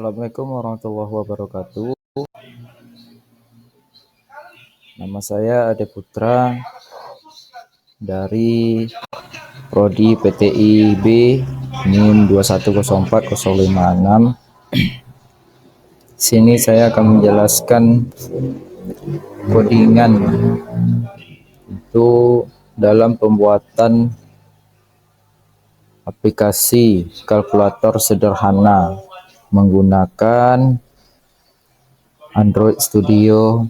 Assalamualaikum warahmatullahi wabarakatuh. Nama saya Ade Putra dari Prodi PTIB NIM 2104056. Sini saya akan menjelaskan codingan itu dalam pembuatan aplikasi kalkulator sederhana menggunakan Android Studio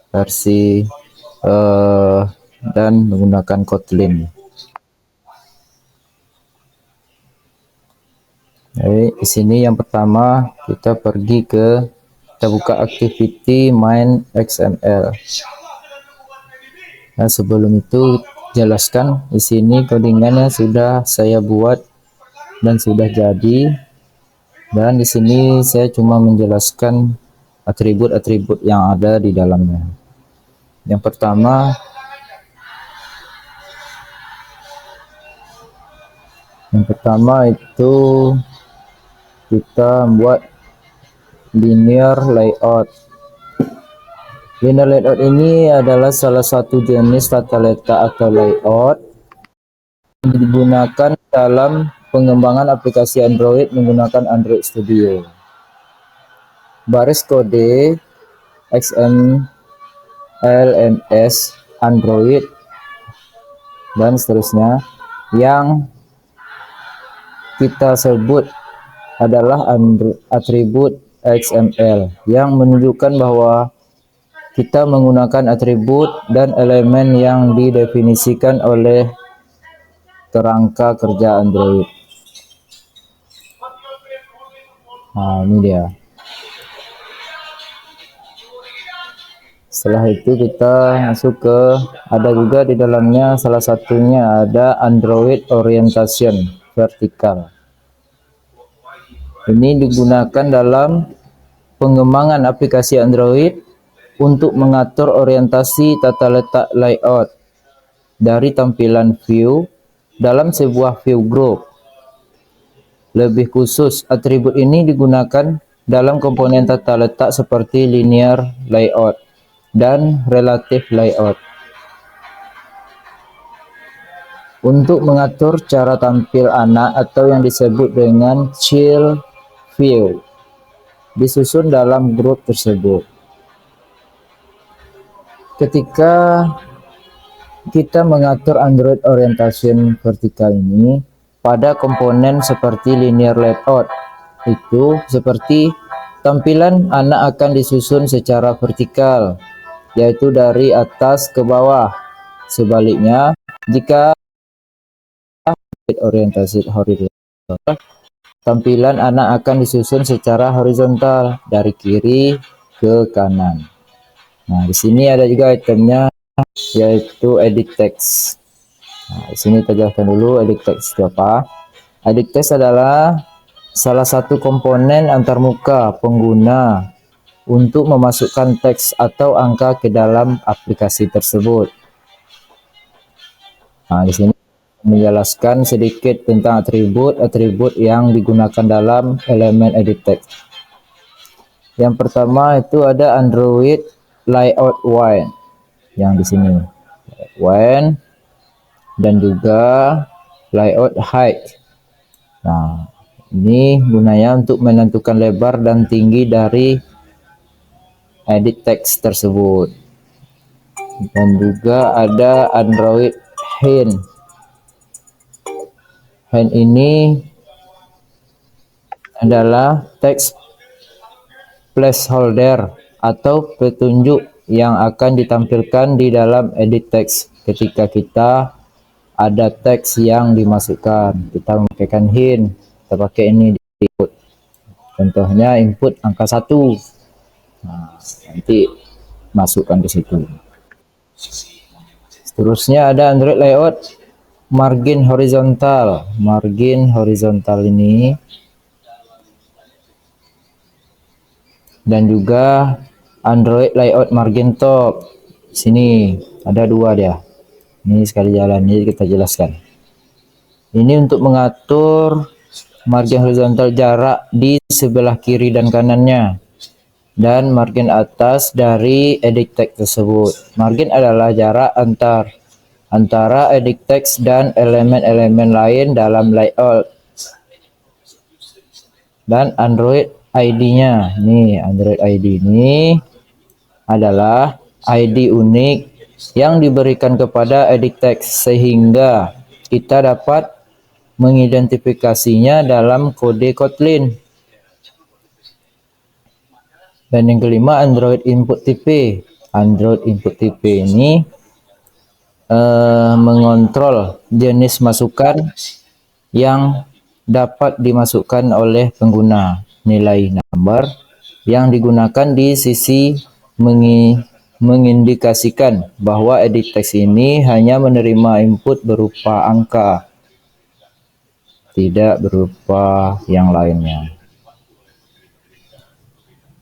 versi dan menggunakan Kotlin. Jadi di sini yang pertama kita buka activity main XML. Nah, sebelum itu jelaskan di sini codingannya sudah saya buat dan sudah jadi. Dan di sini saya cuma menjelaskan atribut-atribut yang ada di dalamnya. Yang pertama itu kita membuat linear layout. Linear layout ini adalah salah satu jenis tata letak atau layout yang digunakan dalam pengembangan aplikasi Android menggunakan Android Studio. Baris kode XML, MS, Android, dan seterusnya yang kita sebut adalah atribut XML yang menunjukkan bahwa kita menggunakan atribut dan elemen yang didefinisikan oleh kerangka kerja Android. Nah, ini dia. Setelah itu kita masuk ke, ada juga di dalamnya salah satunya ada Android Orientation Vertical. Ini digunakan dalam pengembangan aplikasi Android untuk mengatur orientasi tata letak layout dari tampilan view dalam sebuah view group. Lebih khusus, atribut ini digunakan dalam komponen tata letak seperti linear layout dan relative layout. Untuk mengatur cara tampil anak atau yang disebut dengan child view disusun dalam grup tersebut. Ketika kita mengatur Android Orientation Vertical ini pada komponen seperti linear layout, itu seperti tampilan anak akan disusun secara vertikal, yaitu dari atas ke bawah. Sebaliknya, jika orientasi horizontal, tampilan anak akan disusun secara horizontal dari kiri ke kanan. Nah, di sini ada juga itemnya, yaitu edit text. Nah, di sini kita jelaskan dulu edit text itu apa. Edit text adalah salah satu komponen antarmuka pengguna untuk memasukkan teks atau angka ke dalam aplikasi tersebut. Nah, di sini menjelaskan sedikit tentang atribut yang digunakan dalam elemen edit text. Yang pertama itu ada Android layout wine yang di sini wine dan juga layout height. Nah, ini gunanya untuk menentukan lebar dan tinggi dari edit text tersebut. Dan juga ada Android hint. Hint ini adalah teks placeholder atau petunjuk yang akan ditampilkan di dalam edit text ketika kita ada teks yang dimasukkan. Kita memakaikan hint, kita pakai ini di input. Contohnya input angka 1. Nah, nanti masukkan ke situ. Seterusnya ada Android layout margin horizontal. Margin horizontal ini dan juga Android layout margin top. Sini ada dua dia. Ini sekali jalan, ini kita jelaskan. Ini untuk mengatur margin horizontal jarak di sebelah kiri dan kanannya, dan margin atas dari edit text tersebut. Margin adalah jarak antara edit text dan elemen-elemen lain dalam layout. Dan Android ID-nya, nih Android ID ini adalah ID unik yang diberikan kepada edit text sehingga kita dapat mengidentifikasinya dalam kode Kotlin. Dan yang kelima, Android input type. Android input type ini mengontrol jenis masukan yang dapat dimasukkan oleh pengguna. Nilai number yang digunakan di sisi mengindikasikan bahwa edit text ini hanya menerima input berupa angka, tidak berupa yang lainnya.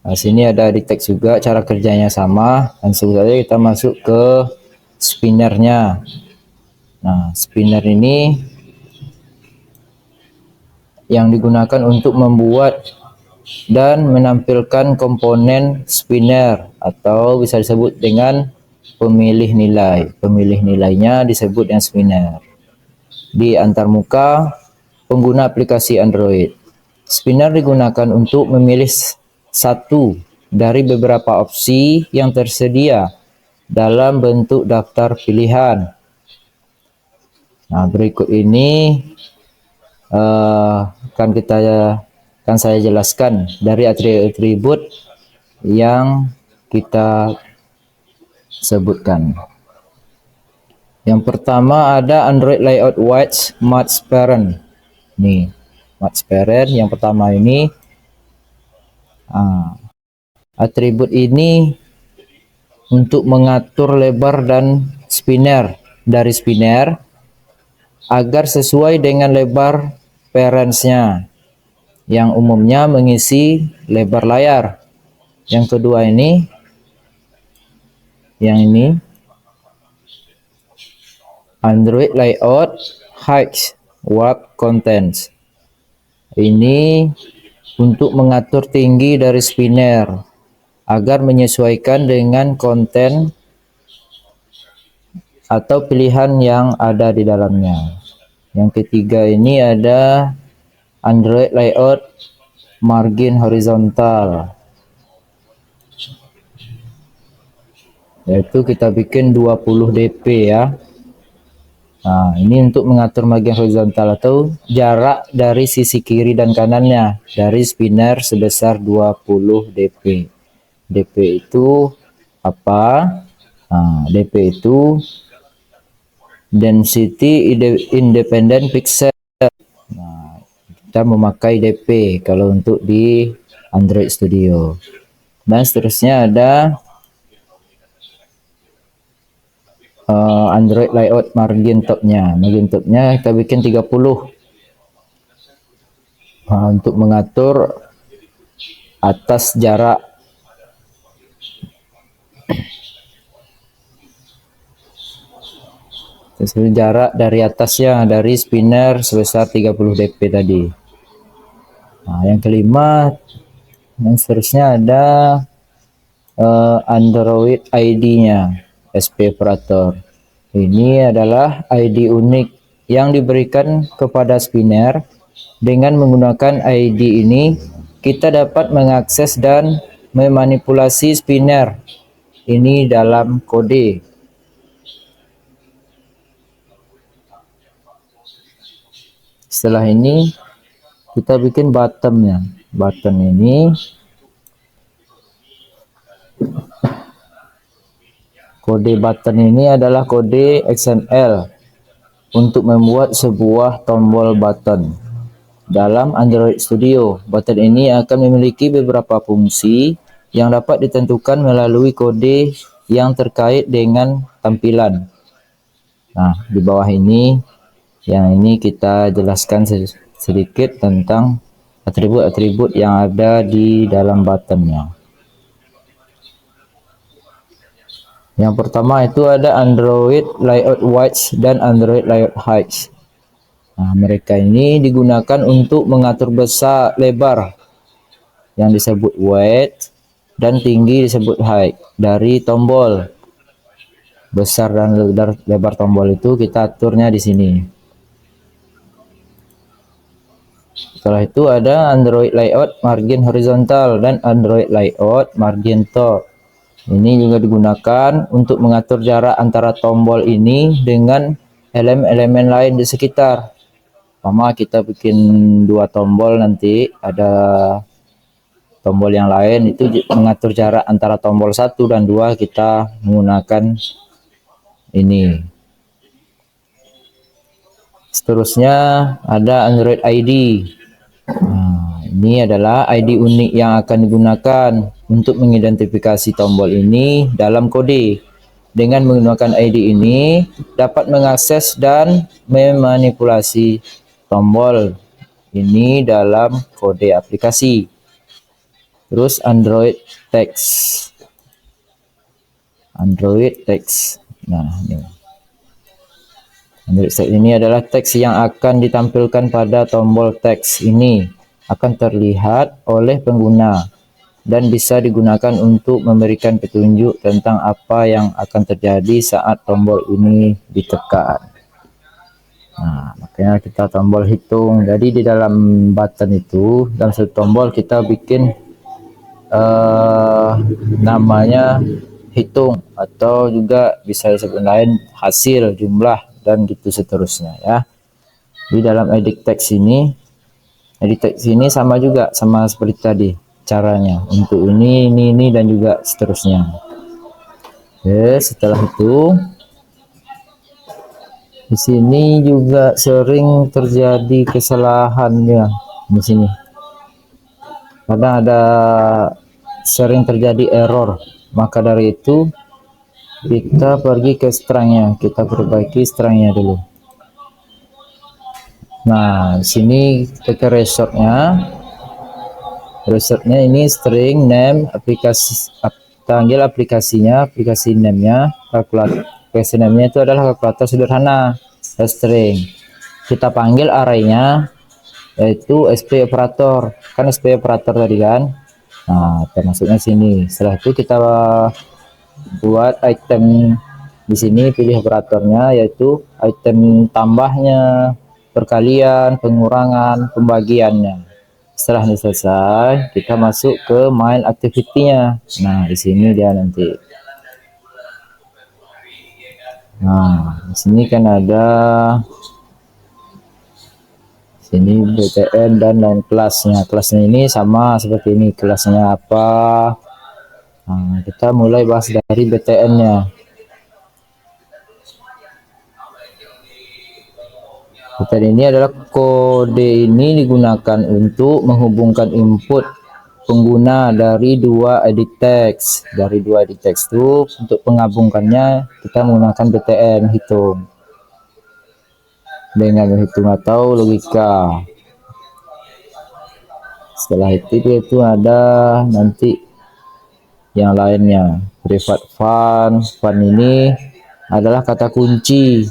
Nah, sini ada edit text juga, cara kerjanya sama. Langsung saja kita masuk ke spinnernya. Nah, spinner ini yang digunakan untuk membuat dan menampilkan komponen spinner, atau bisa disebut dengan pemilih nilai. Pemilih nilainya disebut dengan spinner di antarmuka pengguna aplikasi Android. Spinner digunakan untuk memilih satu dari beberapa opsi yang tersedia dalam bentuk daftar pilihan. Nah, berikut ini akan saya jelaskan dari atribut yang kita sebutkan. Yang pertama ada Android Layout Width Match Parent. Nih, Match Parent yang pertama ini. Atribut ini untuk mengatur lebar dan spinner dari spinner agar sesuai dengan lebar parentsnya yang umumnya mengisi lebar layar. Yang kedua ini, yang ini Android Layout Height Warp Contents. Ini untuk mengatur tinggi dari spinner agar menyesuaikan dengan konten atau pilihan yang ada di dalamnya. Yang ketiga ini ada Android Layout Margin Horizontal, yaitu kita bikin 20 dp ya. Nah, ini untuk mengatur margin horizontal atau jarak dari sisi kiri dan kanannya dari spinner sebesar 20 dp. dp itu apa? Nah, dp itu density independent pixel. Nah, kita memakai dp kalau untuk di Android Studio. Dan seterusnya ada Android Layout margin topnya. Margin topnya kita bikin 30. Untuk mengatur atas jarak. Jarak dari atasnya dari spinner sebesar 30 dp tadi. Nah, yang kelima, yang seterusnya ada Android ID-nya, SP operator. Ini adalah ID unik yang diberikan kepada spinner. Dengan menggunakan ID ini, kita dapat mengakses dan memanipulasi spinner ini dalam kode. Setelah ini kita bikin buttonnya. Button ini kode button ini adalah kode XML untuk membuat sebuah tombol button. Dalam Android Studio, button ini akan memiliki beberapa fungsi yang dapat ditentukan melalui kode yang terkait dengan tampilan. Nah, di bawah ini, yang ini kita jelaskan sedikit tentang atribut-atribut yang ada di dalam buttonnya. Yang pertama itu ada Android Layout Width dan Android Layout Height. Nah, mereka ini digunakan untuk mengatur besar lebar yang disebut width dan tinggi disebut height dari tombol. Besar dan lebar tombol itu kita aturnya di sini. Setelah itu ada Android layout margin horizontal dan Android layout margin top. Ini juga digunakan untuk mengatur jarak antara tombol ini dengan elemen-elemen lain di sekitar. Pertama kita bikin dua tombol, nanti ada tombol yang lain itu mengatur jarak antara tombol 1 dan 2, kita menggunakan ini. Seterusnya ada Android ID. Nah, ini adalah ID unik yang akan digunakan untuk mengidentifikasi tombol ini dalam kode. Dengan menggunakan ID ini dapat mengakses dan memanipulasi tombol ini dalam kode aplikasi. Terus Android text. Nah, ini. Android text ini adalah teks yang akan ditampilkan pada tombol teks ini, akan terlihat oleh pengguna dan bisa digunakan untuk memberikan petunjuk tentang apa yang akan terjadi saat tombol ini ditekan. Nah, makanya kita tombol hitung. Jadi di dalam button itu, dalam satu tombol kita bikin namanya hitung, atau juga bisa disebut lain hasil, jumlah, dan gitu seterusnya ya. Di dalam edit text ini sama juga, sama seperti tadi caranya untuk ini dan juga seterusnya. Oke, setelah itu di sini juga sering terjadi kesalahannya di sini. Karena ada sering terjadi error, maka dari itu kita pergi ke strangnya, kita perbaiki strangnya dulu. Nah, di sini kita ke resortnya ini string name aplikasi, panggil aplikasinya, aplikasi name-nya, kalkulator. Aplikasi name-nya itu adalah kalkulator sederhana, string. Kita panggil array-nya yaitu SP operator, kan SP operator tadi kan. Nah, termasuknya sini. Setelah itu kita buat item di sini, pilih operatornya yaitu item tambahnya, perkalian, pengurangan, pembagiannya. Setelah ini selesai, kita masuk ke main activity-nya. Nah, di sini dia nanti. Nah, di sini kan ada sini BTN dan lain kelasnya. Kelasnya ini sama seperti ini. Kelasnya apa? Nah, kita mulai bahas dari BTN-nya. BTN ini adalah kode ini digunakan untuk menghubungkan input pengguna dari dua edit text. Dari dua edit text itu untuk penggabungkannya kita menggunakan BTN hitung dengan hitung atau logika. Setelah itu ada nanti yang lainnya. Private fun ini adalah kata kunci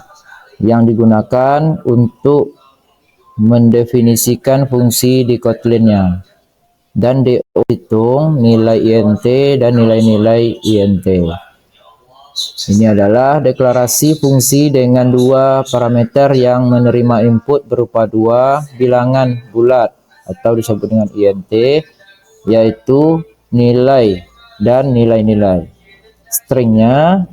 yang digunakan untuk mendefinisikan fungsi di Kotlin-nya, dan dihitung nilai int dan nilai-nilai int. Ini adalah deklarasi fungsi dengan dua parameter yang menerima input berupa dua bilangan bulat atau disebut dengan int, yaitu nilai dan nilai-nilai. Stringnya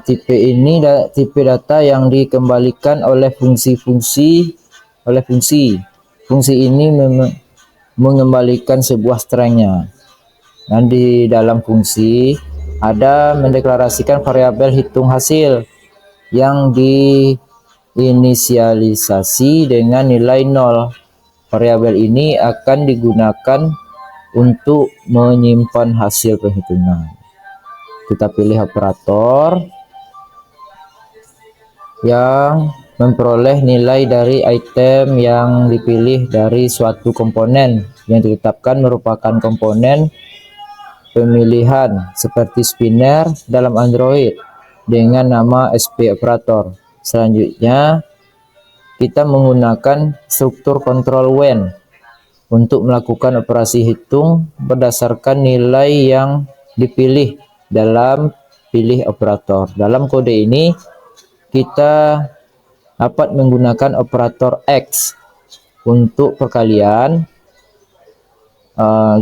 tipe ini tipe data yang dikembalikan oleh fungsi. Fungsi ini mengembalikan sebuah stringnya, dan di dalam fungsi ada mendeklarasikan variabel hitung hasil yang diinisialisasi dengan nilai 0. Variabel ini akan digunakan untuk menyimpan hasil penghitungan. Kita pilih operator yang memperoleh nilai dari item yang dipilih dari suatu komponen yang ditetapkan merupakan komponen pemilihan seperti spinner dalam Android dengan nama SP operator. Selanjutnya kita menggunakan struktur kontrol when untuk melakukan operasi hitung berdasarkan nilai yang dipilih dalam pilih operator. Dalam kode ini kita dapat menggunakan operator X untuk perkalian,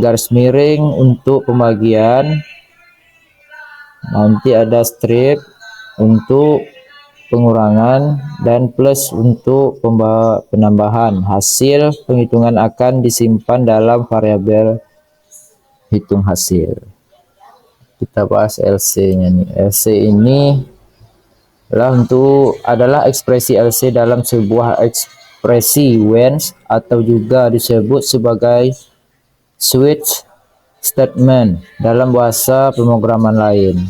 garis miring untuk pembagian, nanti ada strip untuk pengurangan, dan plus untuk penambahan. Hasil penghitungan akan disimpan dalam variabel hitung hasil. Kita bahas LC-nya nih. LC ini adalah ekspresi LC dalam sebuah ekspresi when atau juga disebut sebagai switch statement dalam bahasa pemrograman lain.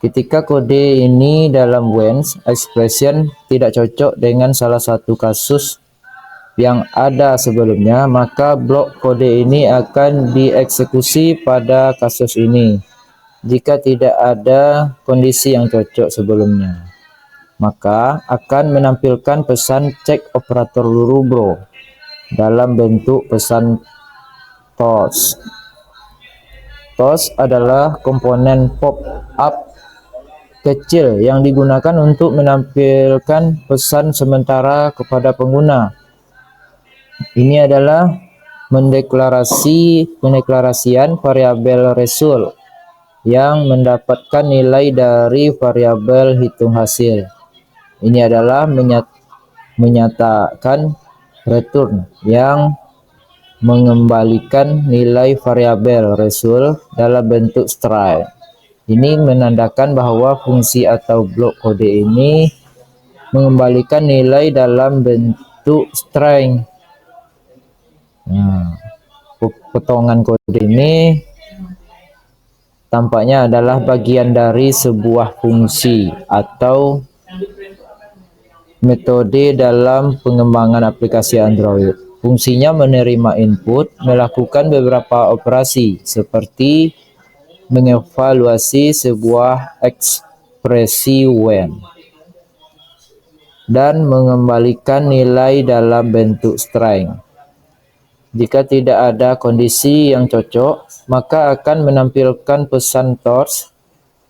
Ketika kode ini dalam when expression tidak cocok dengan salah satu kasus yang ada sebelumnya, maka blok kode ini akan dieksekusi pada kasus ini. Jika tidak ada kondisi yang cocok sebelumnya, maka akan menampilkan pesan cek operator bro dalam bentuk pesan toast. Toast adalah komponen pop-up kecil yang digunakan untuk menampilkan pesan sementara kepada pengguna. Ini adalah pendeklarasian variabel result yang mendapatkan nilai dari variabel hitung hasil. Ini adalah menyatakan return yang mengembalikan nilai variabel result dalam bentuk string. Ini menandakan bahwa fungsi atau blok kode ini mengembalikan nilai dalam bentuk string. Nah, potongan kode ini tampaknya adalah bagian dari sebuah fungsi atau metode dalam pengembangan aplikasi Android. Fungsinya menerima input, melakukan beberapa operasi seperti mengevaluasi sebuah ekspresi when dan mengembalikan nilai dalam bentuk string. Jika tidak ada kondisi yang cocok, maka akan menampilkan pesan toast,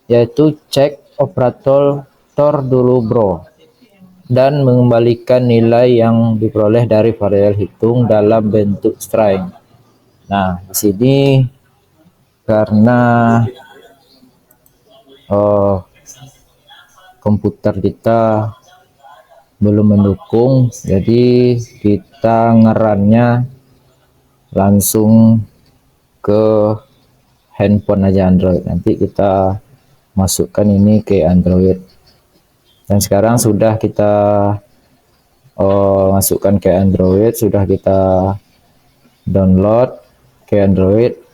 yaitu cek operator dulu bro, dan mengembalikan nilai yang diperoleh dari variabel hitung dalam bentuk string. Nah, di sini karena komputer kita belum mendukung, jadi kita ngerannya langsung ke handphone aja Android. Nanti kita masukkan ini ke Android, dan sekarang sudah kita masukkan ke Android, sudah kita download ke Android.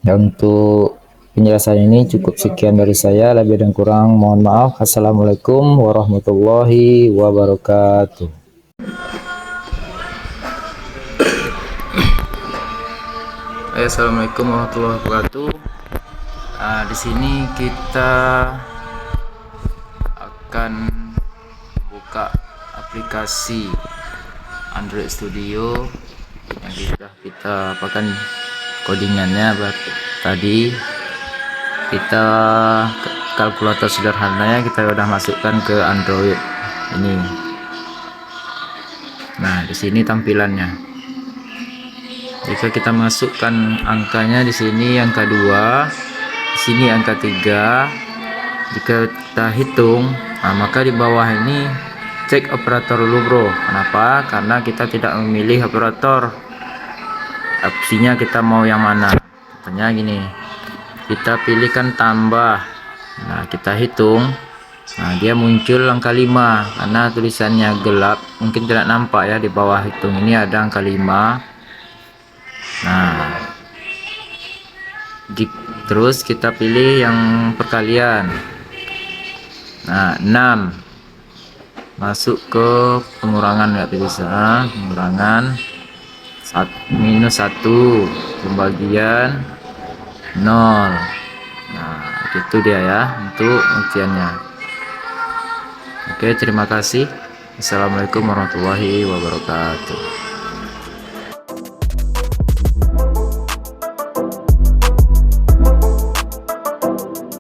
Dan untuk penjelasan ini cukup sekian dari saya, lebih dan kurang mohon maaf. Assalamualaikum warahmatullahi wabarakatuh. Assalamualaikum warahmatullahi wabarakatuh. Di sini kita akan buka aplikasi Android Studio yang sudah kita apakan codingannya. Tadi kita kalkulator sederhananya kita sudah masukkan ke Android ini. Nah, di sini tampilannya. Jika kita masukkan angkanya, di sini angka 2, di sini angka 3. Jika kita hitung, maka di bawah ini cek operator dulu bro. Kenapa? Karena kita tidak memilih operator. Opsinya kita mau yang mana? Contohnya gini, kita pilihkan tambah. Nah, kita hitung. Nah, dia muncul angka 5 karena tulisannya gelap, mungkin tidak nampak ya. Di bawah hitung ini ada angka 5. Nah, terus kita pilih yang perkalian. Nah, 6 masuk ke pengurangan, nggak bisa. Pengurangan minus 1 pembagian 0. Nah, itu dia ya untuk ujiannya. Oke, terima kasih. Assalamualaikum warahmatullahi wabarakatuh.